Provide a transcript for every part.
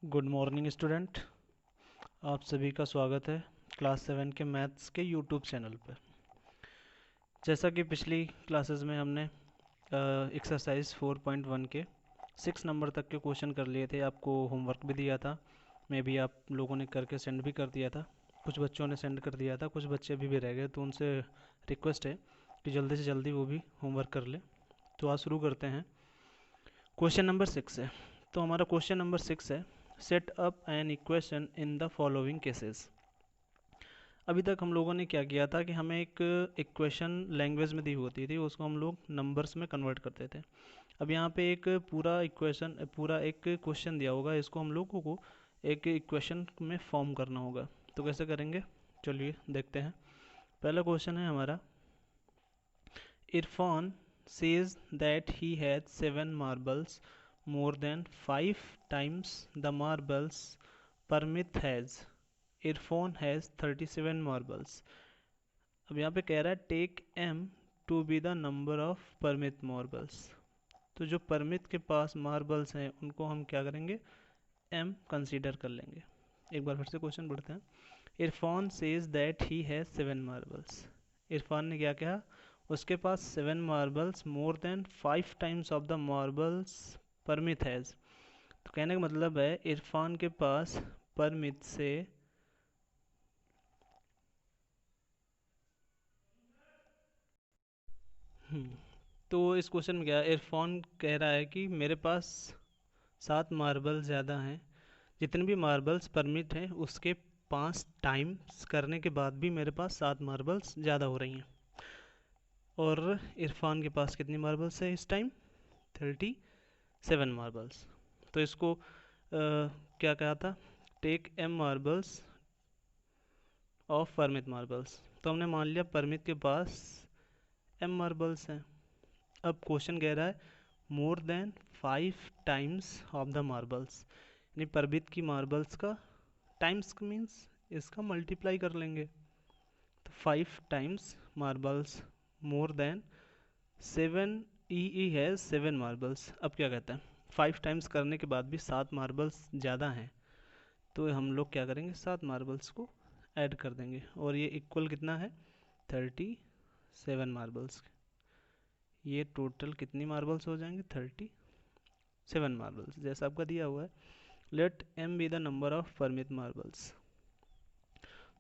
Good morning student. आप सभी का स्वागत है क्लास 7 के मैथ्स के यूट्यूब चैनल पर। जैसा कि पिछली क्लासेस में हमने एक्सरसाइज 4.1 के 6 नंबर तक के क्वेश्चन कर लिए थे, आपको होमवर्क भी दिया था। मैं भी आप लोगों ने करके सेंड भी कर दिया था, कुछ बच्चों ने सेंड कर दिया था, कुछ बच्चे अभी भी रह गए, तो उनसे रिक्वेस्ट है कि जल्दी से जल्दी वो भी होमवर्क कर ले। तो आज शुरू करते हैं। क्वेश्चन नंबर 6 है। तो हमारा क्वेश्चन नंबर 6 है, set up an equation in the following cases. अभी तक हम लोगों ने क्या किया था कि हमें एक इक्वेशन लैंग्वेज में दी होती थी, उसको हम लोग नंबर्स में कन्वर्ट करते थे। अब यहाँ पे एक पूरा एक क्वेश्चन दिया होगा, इसको हम लोगों को एक इक्वेशन में फॉर्म करना होगा। तो कैसे करेंगे, चलिए देखते हैं। पहला क्वेश्चन है हमारा, Irfan says that he had 7 marbles more than 5 times the marbles Parmit has. Irfan has 37 marbles. अब यहाँ पे कह रहा है take m to be the number of Paramit marbles. तो जो परमित के पास मार्बल्स हैं उनको हम क्या करेंगे, m कंसीडर कर लेंगे। एक बार फिर से क्वेश्चन पढ़ते हैं। Irfan says that he has 7 marbles. Irfan ने क्या कहा, उसके पास 7 marbles more than 5 times of the marbles Paramit has. तो कहने का मतलब है इरफान के पास परमित से तो इस क्वेश्चन में क्या, इरफान कह रहा है कि मेरे पास 7 मार्बल ज़्यादा हैं, जितने भी मार्बल्स परमिट हैं उसके 5 टाइम्स करने के बाद भी मेरे पास 7 मार्बल्स ज़्यादा हो रही हैं। और इरफान के पास कितनी मार्बल्स है इस टाइम, 37 मार्बल्स। तो इसको क्या कहा था, take m marbles of Paramit marbles. तो हमने मान लिया परमित के पास m मार्बल्स हैं। अब क्वेश्चन कह रहा है मोर than 5 times of the marbles, यानी परमित की मार्बल्स का टाइम्स मीन्स इसका मल्टीप्लाई कर लेंगे। तो 5 times marbles more then 7, E has 7 marbles. अब क्या कहता है, 5 टाइम्स करने के बाद भी 7 मार्बल्स ज़्यादा हैं, तो हम लोग क्या करेंगे, 7 मार्बल्स को ऐड कर देंगे और ये इक्वल कितना है, 37 मार्बल्स। ये टोटल कितनी मार्बल्स हो जाएंगे, 37 मार्बल्स जैसा आपका दिया हुआ है। Let m be the number of Paramit marbles.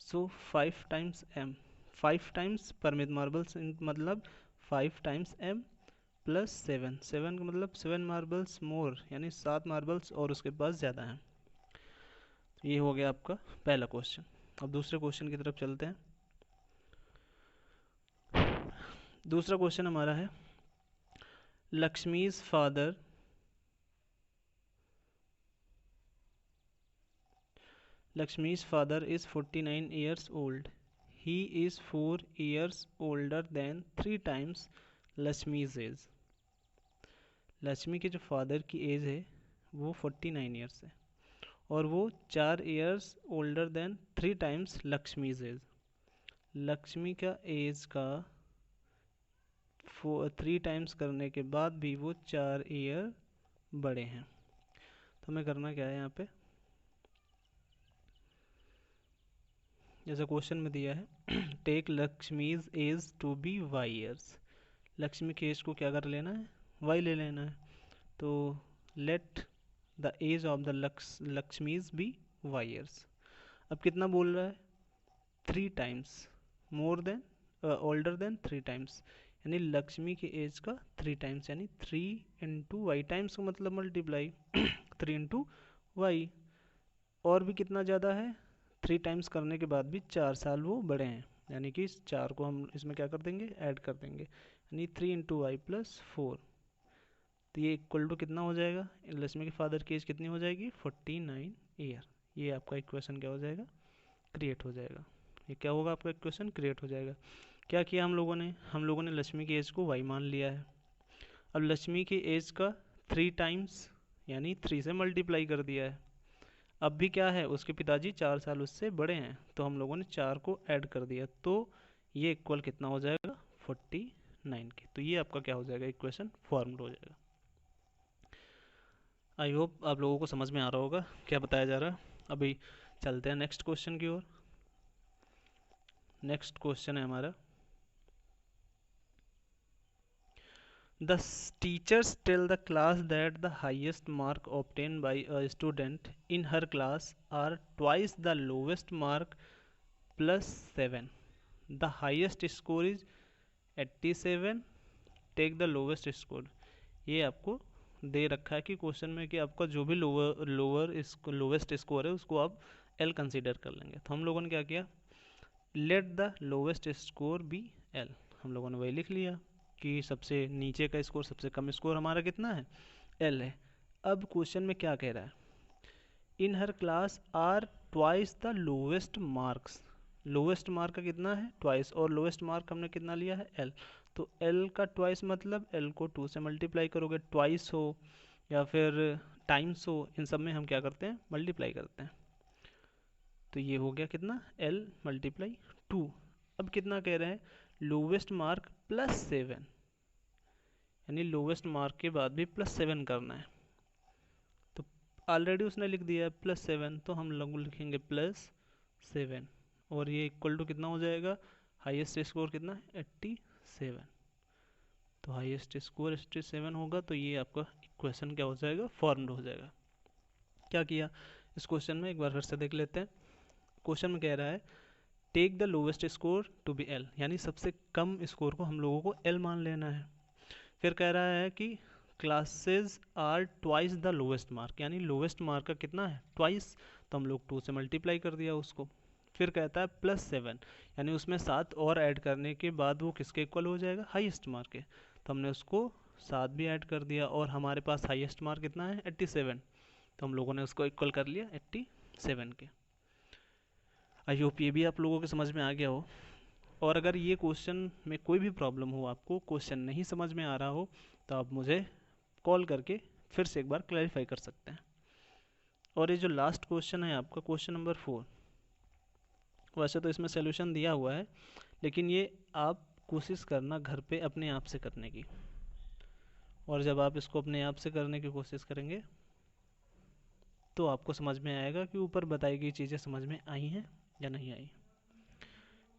So 5 times m, 5 times Paramit marbles मतलब 5 टाइम्स m प्लस 7, 7 का मतलब 7 मार्बल्स मोर, यानी 7 मार्बल्स और उसके पास ज़्यादा हैं। तो ये हो गया आपका पहला क्वेश्चन। अब दूसरे क्वेश्चन की तरफ चलते हैं। दूसरा क्वेश्चन हमारा है, Lakshmi's father is 49 years old. He is 4 years older than 3 times Lakshmi's age. Lakshmi के जो फादर की एज है वो 49 ईयर्स है और वो 4 years older than 3 times Lakshmi's age. Lakshmi का एज का 3 टाइम्स करने के बाद भी वो 4 ईयर बड़े हैं। तो हमें करना क्या है यहाँ पे, जैसा क्वेश्चन में दिया है take Lakshmi's age to be Y years. Lakshmi के एज को क्या कर लेना है, वाई ले लेना है। तो let the age of the Lakshmi's be Y years. अब कितना बोल रहा है, 3 times more than older than 3 times, यानी लक्ष्मी के एज का 3 टाइम्स, यानी 3 इंटू वाई। टाइम्स का मतलब मल्टीप्लाई 3 इंटू वाई। और भी कितना ज़्यादा है, 3 टाइम्स करने के बाद भी 4 साल वो बड़े हैं, यानी कि इस 4 को हम इसमें क्या कर देंगे, ऐड कर देंगे, यानी 3 इंटू वाई प्लस 4। तो ये इक्वल टू कितना हो जाएगा, लक्ष्मी के फादर की एज कितनी हो जाएगी, 49 ईयर। ये आपका इक्वेशन क्या हो जाएगा, क्रिएट हो जाएगा। ये क्या होगा, आपका इक्वेशन क्रिएट हो जाएगा। क्या किया हम लोगों ने लक्ष्मी की एज को वाई मान लिया है। अब लक्ष्मी की एज का 3 टाइम्स यानी 3 से मल्टीप्लाई कर दिया है। अब भी क्या है, उसके पिताजी 4 साल उससे बड़े हैं, तो हम लोगों ने 4 को ऐड कर दिया, तो ये इक्वल कितना हो जाएगा, 49 के। तो ये आपका क्या हो जाएगा, इक्वेशन फॉर्म्ड हो जाएगा। आई होप आप लोगों को समझ में आ रहा होगा क्या बताया जा रहा है। अभी चलते हैं नेक्स्ट क्वेश्चन की ओर। नेक्स्ट क्वेश्चन है हमारा, the teachers tell the class that the highest mark obtained by a student in her class are twice the lowest mark plus 7. The highest score is 87, take the lowest score. ये आपको दे रखा है कि question में कि आपका जो भी लोवेस्ट स्कोर है उसको आप एल कंसीडर कर लेंगे। तो हम लोगों ने क्या किया, let the lowest score be L, हम लोगों ने वही लिख लिया कि सबसे नीचे का स्कोर, सबसे कम स्कोर हमारा कितना है, एल है। अब क्वेश्चन में क्या कह रहा है, इन हर class are twice the lowest marks, lowest mark का कितना है ट्वाइस, और लोवेस्ट मार्क हमने कितना लिया है एल। तो एल का ट्वाइस मतलब एल को 2 से मल्टीप्लाई करोगे, ट्वाइस हो या फिर टाइम्स हो, इन सब में हम क्या करते हैं मल्टीप्लाई करते हैं। तो ये हो गया कितना, एल मल्टीप्लाई 2। अब कितना कह रहे हैं, लोवेस्ट मार्क प्लस 7, यानी लोवेस्ट मार्क के बाद भी प्लस 7 करना है। तो ऑलरेडी उसने लिख दिया है प्लस 7, तो हम लोग लिखेंगे प्लस 7, और ये इक्वल टू कितना हो जाएगा, हाईएस्ट स्कोर कितना है 87। तो हाईएस्ट स्कोर 87 होगा, तो ये आपका इक्वेशन क्या हो जाएगा, फॉर्म्ड हो जाएगा। क्या किया इस क्वेश्चन में, एक बार फिर से देख लेते हैं। क्वेश्चन में कह रहा है take the lowest score to be L, यानी सबसे कम स्कोर को हम लोगों को एल मान लेना है। फिर कह रहा है कि classes are twice the lowest mark, यानी लोवेस्ट मार्क का कितना है ट्वाइस, तो हम लोग 2 से मल्टीप्लाई कर दिया उसको। फिर कहता है प्लस 7, यानी उसमें 7 और ऐड करने के बाद वो किसके इक्वल हो जाएगा, हाईएस्ट मार्क के। तो हमने उसको 7 भी ऐड कर दिया, और हमारे पास हाईएस्ट मार्क कितना है 87, तो हम लोगों ने उसको इक्वल कर लिया 87 के। आई होप ये भी आप लोगों के समझ में आ गया हो। और अगर ये क्वेश्चन में कोई भी प्रॉब्लम हो, आपको क्वेश्चन नहीं समझ में आ रहा हो, तो आप मुझे कॉल करके फिर से एक बार क्लैरिफाई कर सकते हैं। और ये जो लास्ट क्वेश्चन है आपका, क्वेश्चन नंबर 4, वैसे तो इसमें सोल्यूशन दिया हुआ है, लेकिन ये आप कोशिश करना घर पे अपने आप से करने की। और जब आप इसको अपने आप से करने की कोशिश करेंगे तो आपको समझ में आएगा कि ऊपर बताई गई चीज़ें समझ में आई हैं या नहीं आई।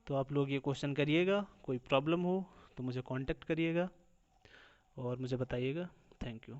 तो आप लोग ये क्वेश्चन करिएगा, कोई प्रॉब्लम हो तो मुझे कांटेक्ट करिएगा और मुझे बताइएगा। Thank you.